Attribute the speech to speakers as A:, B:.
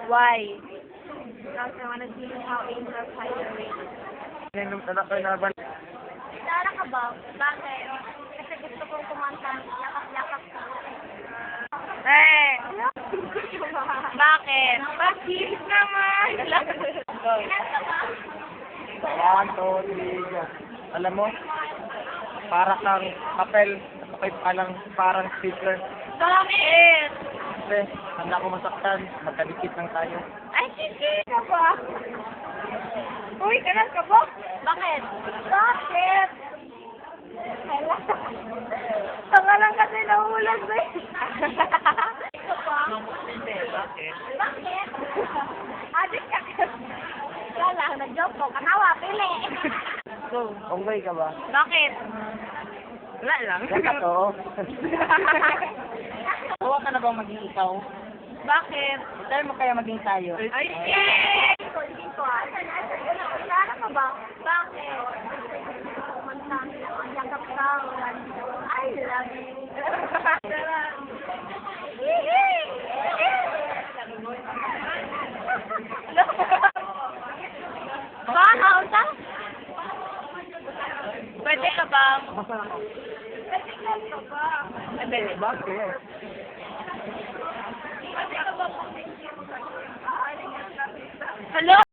A: Why? Because I want to see how angels hide away.
B: Yung anak ko na ba?
A: Nara ka ba? Bakit? Kasi gusto kong kumanta. Yakap-yakap ka. Eh! Bakit? Bakit naman?
B: One, two, three, go. Alam mo, para kang papel, parang stapler.
A: Bakit?
B: Kasi, handa ko masaktan, magkadikit lang tayo.
A: Ay, sige ka ba? Uy, ganun ka ba? Bakit? Bakit? Tanga lang kasi nahulag ba eh. Ikaw ba?
B: Hindi, bakit?
A: Bakit? Adik ka. Wala lang, nag-joke ko. Kanawa, pili.
B: So, okay ka ba?
A: Bakit? Wala lang.
B: Yan ka to. Huwa ka na bang maging ikaw?
A: Bakit?
B: Tayo mo kaya maging tayo?
A: Ay, shit! Hindi ko. Kailangan ka ba? Bakit? Yakap ka. I love you. Ba, nauta? Pwede ka ba? Pwede ka ba?
B: Hindi, bakit?
A: Hello?